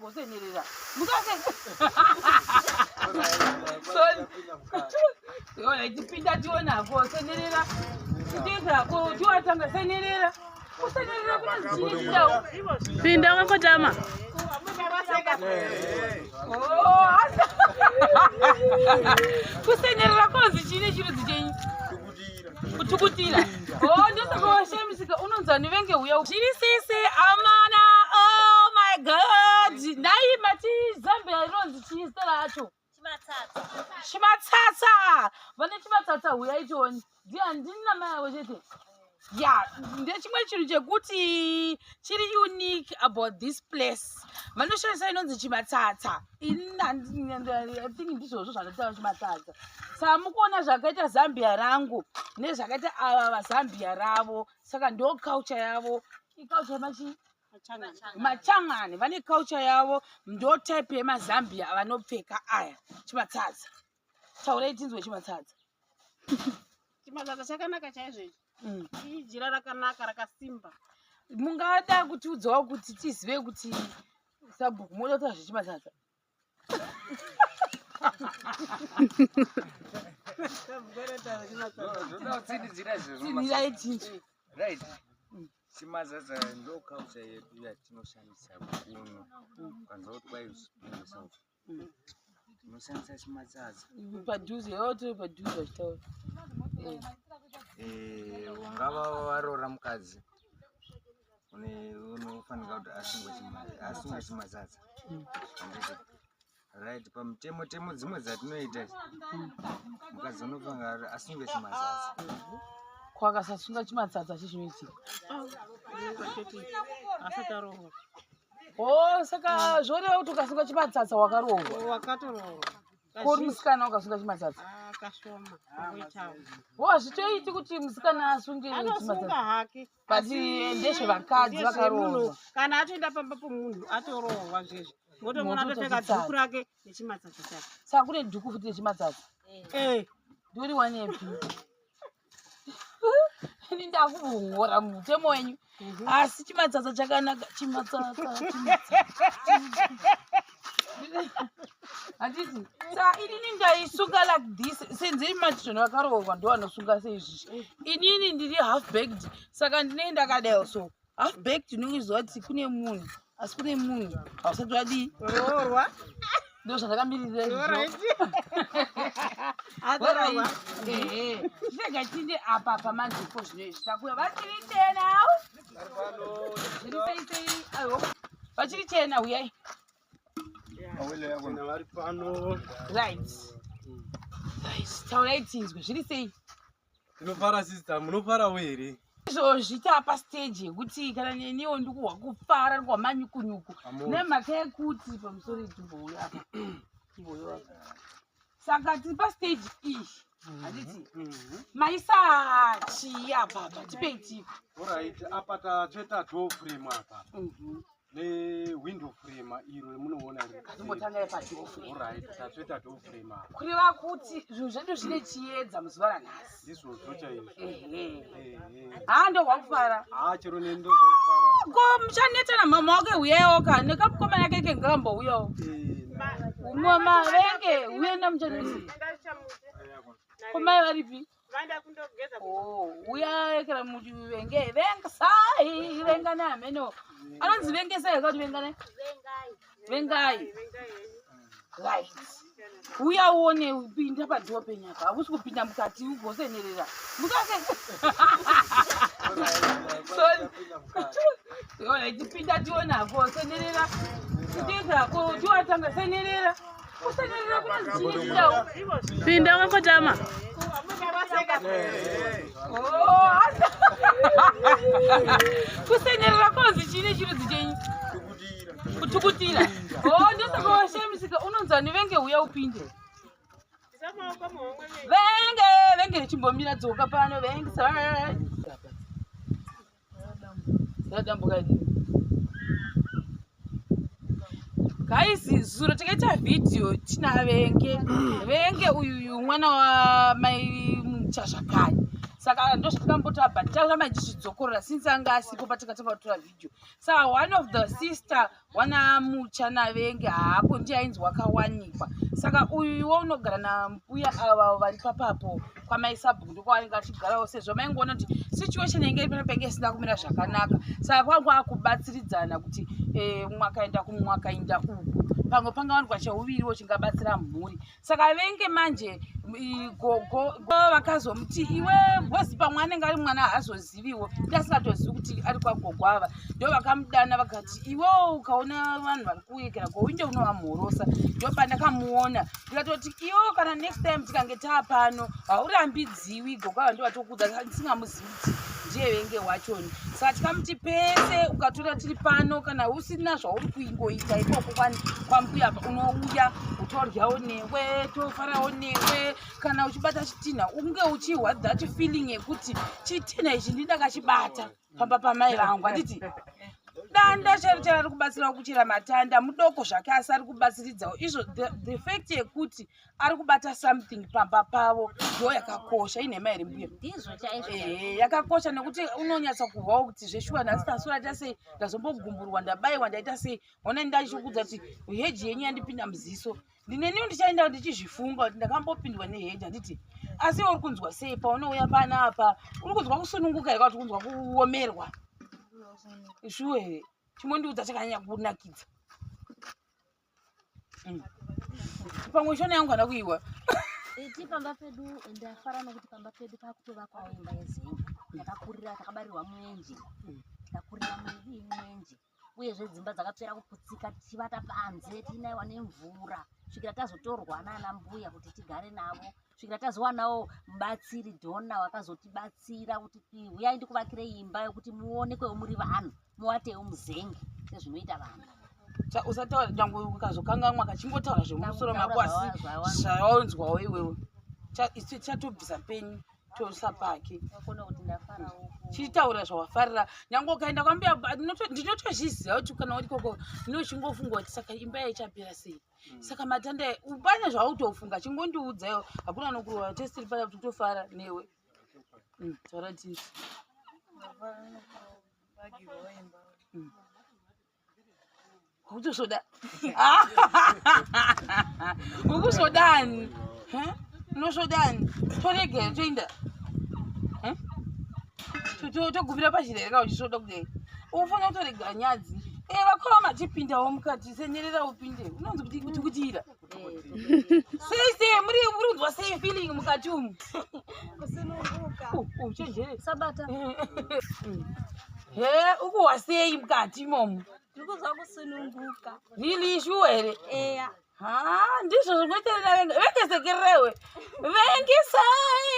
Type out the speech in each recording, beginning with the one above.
kusenerera mukake yona itipinda tiona kusenerera titeka ko tiwatanga senerera kusenerera kunozichinja pinda wakotama kusenerera kozi chine chirudzi chenyu kutukutira ndosakawashemisika unonzani venge uya zviri sese amana. Oh my god, nai mati Zambia rinonzi chii zita racho? Chimatsatsa. Vane chimatsatsa uyai tioni. Handini namai yavo chete. Ndechimwe chinhu chekuti chiri unique about this place. Vanoshandisa inonzi chimatsatsa. I think ndizvozvo zvanotaura chimatsatsa. Saka mukuona zvakaita Zambia rangu nezvakaita ava vaZambia ravo. Saka ndo culture yavo. Culture machi Machangani vane culture yavo, ndo type yemaZambia vanopfeka aya chimatsatsa. Taurai tinzwe chimatsatsa. Chimatsatsa chakanaka chaizvo. Jira rakanaka rakasimba. Mungada kuti udzawo kuti tizive kuti sabhuku mototaura zvechimatsatsa. Right. Chimatsatsa ndo culture yedu yatinoshandisa kuno. Kwanza kuti kwaizvinosa. Tinoshandisa chimatsatsa. Padhuze yoto padhuze zvitaura. Ungava warora mukadzi. Unofanika kuti asunge chimatsatsa. Right, pamutemo dzimwe dzatinoita. Mukadzi unofanira asunge chimatsatsa. Kwakasasunga chimatsatsa chizvinoitika. Asatarohwa. Saka zvoreva kuti ukasunga chimatsatsa wakarohwa. Wakatorohwa. Kuri musikana ukasunga chimatsatsa. Kashoma. Zvitoiti kuti musikana asunge chimatsatsa. Anosunga hake. Bati ndezvevakadzi vakarohwa. Kana atoenda pamba pomunhu atorohwa zvezvo. Ngotomona atopfeka dhuku rake nechimatsatsa chake. Saka kune dhuku futi nechimatsatsa. Nduri wanepi? Ini ndakuhora mutemo wenyu. Asi chimatsatsa chakanaka. Chimatsatsa. Handiti. Saka inini ndaisunga like this. Senzei machizvona vakarohwa ndo vanosunga seizvizvi. Inini ndiri half baked. Saka ndinenge ndakadai so. Half baked ndinoziva kuti kune munhu. Asi kune munhu hausati wadii. Rohwa. Ndo zvandakamirira izvo. Adorwa. Zvega tinde apa pamanzipo zvinezvi. Takuya vachiri chena. Zviri sei. Ayo. Vachiri chena uyai. Right. Taurai tinzwe zviri sei. Tinofara sister, munofara here. Zvita pastage yekuti kana neniwo ndikuhwa kufara kwamanyukunyuku nemhaka yekuti pamusoro itimbouya apa timbouya apa. Saka tiri pastage iyi handiti maisa chii apa tipei tipi. Alright, apa tatsveta door frame apa newindow frame iro munoona timbotangai padoor frame. Alright, tatsveta door frame apa kureva kuti zvinhu zvedu zvine chiedza muzuva ranhasi. ndizvozvo chaizvo. Ndo hwakufara chero nendo zvakufara. ko muchaneta namama wake uyawo ka nekamukomana keke ngambouyawo mama venge uenda muchaneta komai varipi Vanda kundogeza. Uya ekera muti venge sai venga na meno anonzi venge sai kuti venga ne vengai. Right. Uya uone upinda padoor penyaka hakusi kupinda mukati ugosenerera mukake. Yona itipinda tiona gosenerera titeka ko tiwatanga senerera kusenerera kunozichinja pinda wakotama kusenerera kozi chine chirudzi chenyu kutukutira. Ndosakawashemisika unonzani venge uya upinde venge chimbomira dzoka pano venge sadambuka guys. Zuro takaita video tina venge uyu mwana wa mai Muchashakani saka ndozvatikambotora but takuramba tichidzokorora since anga asipo patakatanga kutora video. Saka one of the sister wana Muchanavenge hapo ndiye ainzi wakawanikwa. Saka uyuwo unogara nambuya ava vari papapo kwamaisabhuku kwavanenge achigarawo sezvo maingoona kuti situation yange iri panapenge isina kumira zvakanaka. Saka kwangu akubatsiridzana kuti mwakaenda kumwakaenda uku pamwe pangawanikwa cheuviriwo chingabatsira mhuri. Saka venge manje gogo vakazomuti iwe bhozi pamwe anenge ari mwana haazoziviwo ndasingatozivi kuti ari kwagogo ava ndo vakamudana vakati iwe ukaona vanhu vari kuwekera goinde unovamhorosa. Ndo pandakamuona ndikatoti iwe kana next time tikange taapano haurambidziwi gogo ava ndo vatokudza ndisingamuzivi kuti ndiye venge wachoni. Saka tikamuti pese ukatora tiri pano kana usina zvauri kuingoita ikoko kwambuya unouya utoryawo newe tofarawo newe kana uchibata chitinha unge uchihwa that feeling yekuti chitinha ichi ndindakachibata pamba pamai vangu handiti danda chero ari kubatsira kuchira matanda mudoko zvake asi ari kubatsiridzawo izvo the fact yekuti ari kubata something pamba pavo ndo yakakosha inhema here mbuya yakakosha nekuti unonyatsa kuhwawo kuti zveshuwa nhasi tasura tasei ndazombogumburwa ndabayiwa ndaita sei ona ndachikudza kuti heji yenyu yandipinda muziso ndineniwo ndichaenda ndichizvifunga kuti ndakambopindwa neheji handiti asi uri kunzwa sei paunouya panapa uri kunzwa kusununguka here kuti kunzwa kuomerwa shuwe here chimwe ndiudza chakanyanya kunakidza pamwe shona yangu hana kuiwa iti pamba pedu ndafara nokuti pamba pedu pakutovakwa imba yezenga takakurira takabarirwa mwenje takakurira mwenje uyezve dzimba dzakapera kuputsika tichivata panze tinaiwa nemvura svikira tazotorwa nana mbuya kuti tigare navo svikira tazowanawo mubatsiri dhona wakazotibatsira kuti uyai ndikuvakire imba yokuti muonekwewo muri vanhu muwatewo muzenge sezvinoita vanhu. Usataura nyange ukazokanganwa kachimbotaura zvemusoro mako asi zvaunzwawo iwewe chatobvisa penyu tosa pake chitaura zvawafarira nyange ukaenda kwambuya ndinotozviziva kuti kana uri koko ndinochingofungwa kuti saka imba yaichapera sei. Saka matanda pane zvautofunga chingondiudzayo hakuna nokurova tesiri paya kuti tofara newe taura tisi utosoda ukusodani unosodani toregere toinda togumira pachirereka uchisoda kudai ufanira kutoregera nyadzi vakova machipindawo mukati senyerera upinde unonzi kuti kutira sei muri unzwa sei feeling mukati umu uchenjere sabata ukuhwa sei mukati imomo ndikuzwa kusununguka really sure here eya ndizvo zvinoiterera vengesekererewe vengisai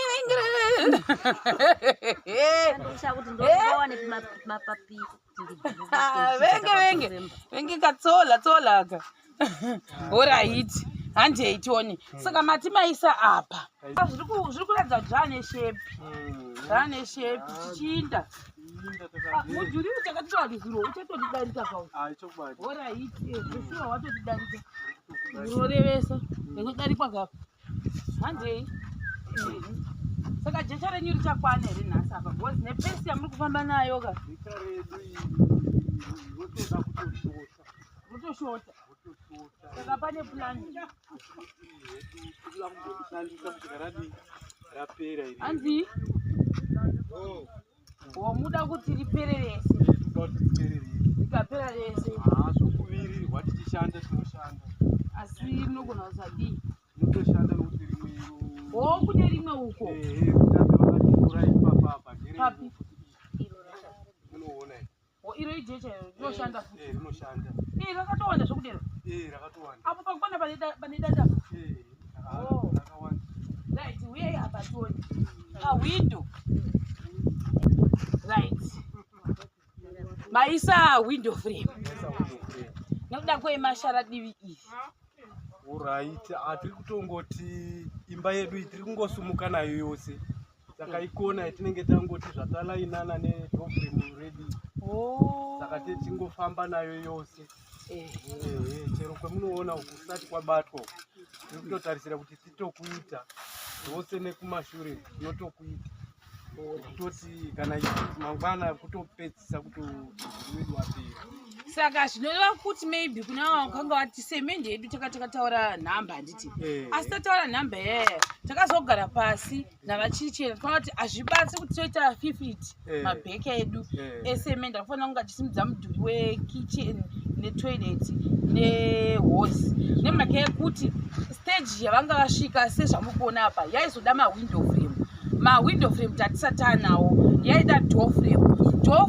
ndosha kuti ndovawane mapapi venge katsola aka alright handei tione. Saka mati maisa apa zviri kuratidza kuti zvane shepi tichiinda mudhuri utakatitoa zviro uchatodidarika kawo alright zvesiwa watodidarika zvinorevesa ringodarikwa gapa handei. Saka jecha renyu richakwana here nhasi apa because nepesi yamuri kufamba nayo ka rotoshota saka pane plani hanzi wamuda kuti ripere rese rikapera rese zvokuvirirwa tichishanda tinoshanda asi rinogona kusadii notoshanda nokuti rimwe kune rimwe uko papi unoona iro ijecha rinoshanda futi rinoshanda rakatowanda zvokudero rakatowanda apo pakwana pane data right uyai apa tione window right maisa window frame nokuda kwemashara divi iri right atiri kutongoti imba yedu iyi tiri kungosumuka nayo yose saka ikona yatinenge tangoti zvatalainana nedoframe ready saka tingofamba nayo yose chero kwemunoona uku kusati kwabatwa tiri kutotarisira kuti titokuita zvose nekumashure tinotokuita kutoti kana mangwana kutopedzisa kutowedu wapera. Saka zvinoreva kuti maybe kuna wakanga wati semende yedu takataura nhamba handiti asi tataura nhamba yaya takazogara pasi navachichena tikaona kuti hazvibatsi kuti toita 50 mabheki edu esemende akufanira kunge achisimudza mudhuri wekitchen netoilet nehosi nemhaka yekuti stage yavanga vasvika sezvamukuona apa yaizoda mawindow frame tatisati anawo yaida door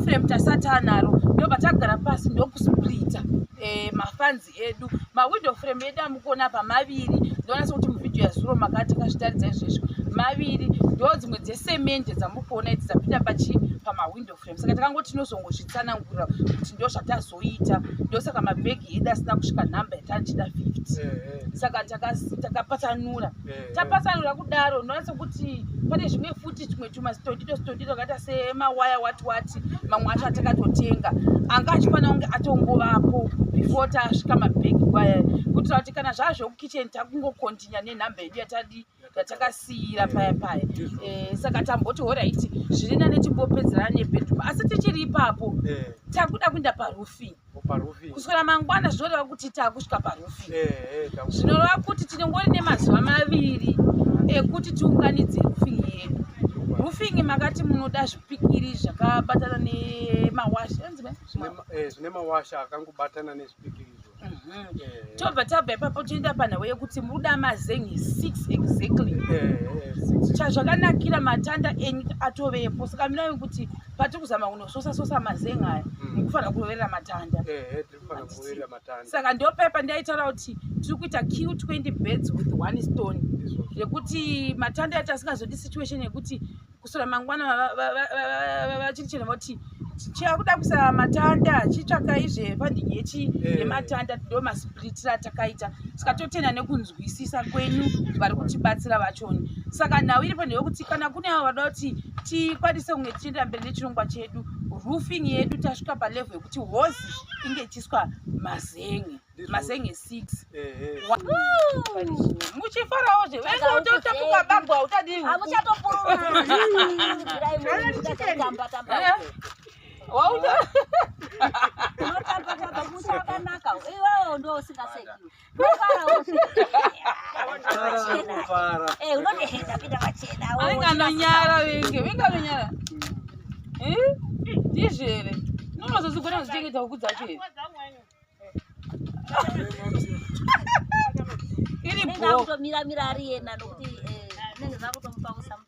frame tasati anaro ndobva tagara pasi ndokusplita mafanzi edu mawindow frame edu amukuona apa maviri ndonasa kuti muvhidhiyo yazuro makati akazvitaridza izvezvo maviri ndo dzimwe dzesemende dzamukuona idzi dzapinda pamawindow frame saka takangoti tinozongozvitsanangura kuti ndo zvatazoita ndosaka mabhegi edu asina kusvika nhamba yatachida 50 saka takapatsanura tapatsanura kudaro ndonasa kuti pane zvimwe futi tumwe tumasitondito takaita semawaya wati mamwe acho atakatotenga anga achifanira kunge atongovapo before tasvika mabhegi waya kuitira kuti kana zvazvo kukicheni takungokontinya nenhamba yedu yatakasiyira paya saka tamboti horaiti zvirina netimbopedzerana nebedroom asi tichiri ipapo takuda kuenda paroofing kuswera mangwana zvinoreva kuti takusvika paroofing zvinoreva kuti tinongori nemazuva maviri ekuti tiunganidze roofing yedu. Roofing makati munoda zvipikiri zvakabatana nemawasha zvine mawasha akangobatana nezvipikiri tobva tabva ipapo toenda panhau yekuti muruda mazen'e 6 exactly chazvakanakira matanda enyu atovepo saka minayo kuti pati kuzama kunososa mazen'e aya mukufanira kuroverera matanda saka ndopaipa ndaitaura kuti tiri kuita Q20 beds with 1 stone yekuti matanda yacho asingazodi situation yekuti kusura mangwana vachirichena vati chakuda kusa matanda chitsvaka izve pandinyechi yematanda ndo masplitira takaita saka totenda nekunzwisisa kwenyu vari kutibatsira vachoni saka nhau iri panhau yekuti kana kune avo vada kuti tikwanise kunge tichienda mberi nechirongwa chedu roofing yedu tasvika palevel yekuti hozi inge ichiswa mazen'e 6 muchifarawo zve venga utotapuka bangwa utadiwi ainganonyara vinganonyara ndizvere nonozozigona kuzvichengeta huku dzacho here iri bo miramira ari yena nokuti nenge zvakutomupa kusama